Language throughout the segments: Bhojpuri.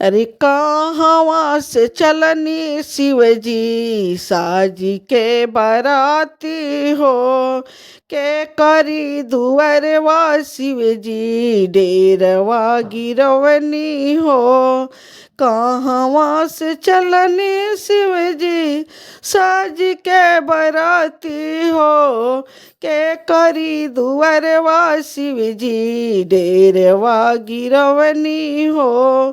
अरे कहवा से चलनी शिवजी साजी के बाराती हो, के करी दुअरवा शिवजी डेरवा गिरवनी हो। कहवा से चलनी शिवजी साज के बराती हो, के करी दुअरवा शिवजी डेरवा गिरवनी हो।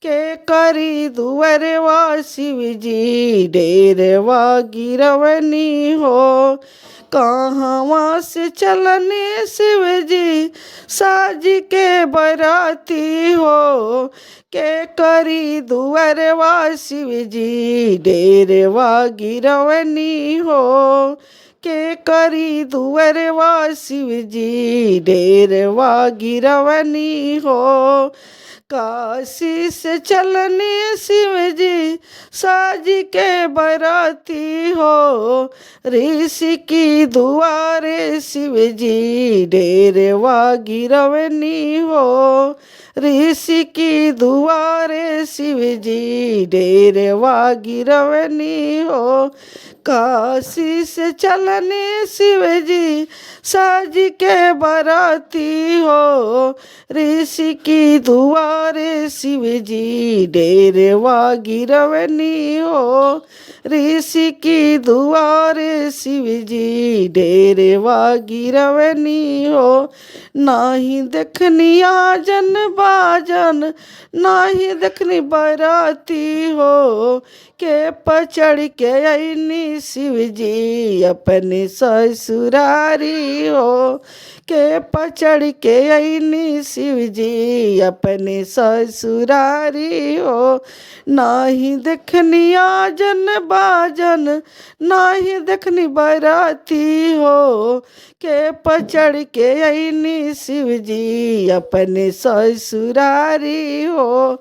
के करी दुअरवा शिवजी डेरवा गिरवनी हो। कहवा से चलने शिवजी साज के बराती हो, के करी दुअरवा शिवजी डेरवा गिरवनी हो। के करी दुअरवा शिवजी डेरवा गिरवनी हो। काशी से चलने शिवजी साज के बराती हो, ऋषि की दुआरे शिवजी डेरवा गिरवनी हो। ऋषि की दुआरे शिवजी डेरवा गिरवनी हो। काशी से चलने शिवजी साज के बराती हो, ऋषि की दुआरे शिवजी डेरवा गिरवनी हो। ऋषि की दुआरे शिवजी डेरवा गिरवनी हो। नाही देखनी आजन बाजन, नाही देखनी बराती हो, के पचड़ के अइनी शिवजी अपने ससुरारी हो। के पचड़ के अइनी शिवजी अपने ससुरारी हो। नाही देखनी आजन बाजन, नाही देखनी बराती हो, के पचड़ के अइनी शिवजी अपने ससुरारी हो।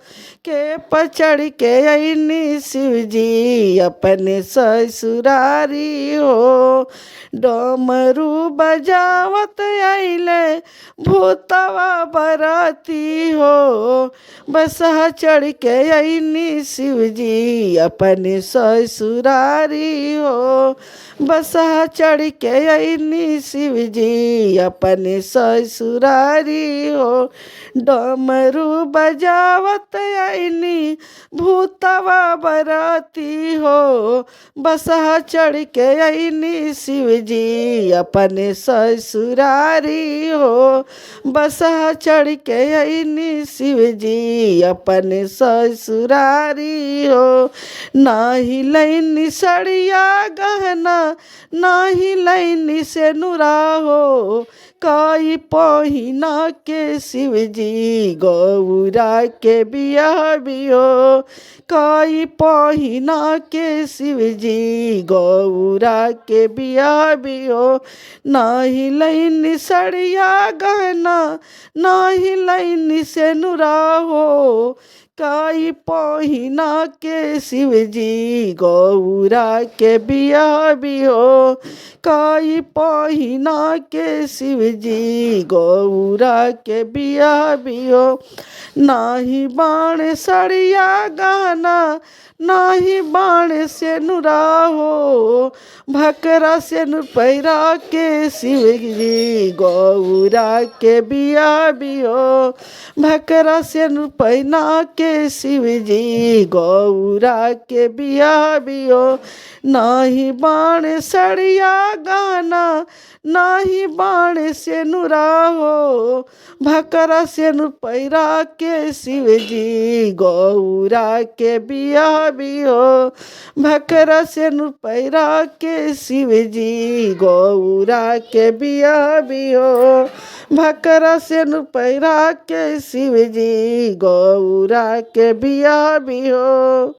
के पचड़ के अइनी शिवजी अपने ससुरारी हो। डमरू बजावत आइले भूतवा बराती हो, बसहा चढ़ के अइनी शिवजी अपने ससुरारी हो। बसहा चढ़ के अइनी शिवजी अपने ससुरारी हो। डमरू बजावत आइनी भूतवा बराती हो, बसहा चढ़ के अइनी शिवजी अपने ससुरारी हो। बसहा चढ़ के अइनी शिवजी अपने ससुरारी हो। नाही लैनी सड़िया गहना, नाही लैनी से नुरा हो, काई पहिना के शिवजी गौरा के बियाह भी हो। काई पहिना के शिवजी गौरा के बियाह भी हो। नाही लैनी सड़िया गहना, नाही लैनी से नुरा हो, काई पहिना के शिवजी गौरा के बियाह भी हो। काई पहिना के शिवजी गौरा के बियाह भी हो। नाही बाण सड़िया गहना, नाही बाण से नुरा हो, भकरा से नुर पैरा के शिवजी गौरा के बियाह भी हो। भकरा से नुर पैना के शिवजी गौरा के बियाह भी हो। नाही बाण सड़िया गहना, नाही बाण से नुरा हो, भकरा से नुर पैरा के शिवजी गौरा के बियाह भी हो। भकरा से नुर पैरा के शिवजी गौरा के बियाह भी हो। भकरा से नुर पैरा के शिवजी गौरा के बियाह भी हो।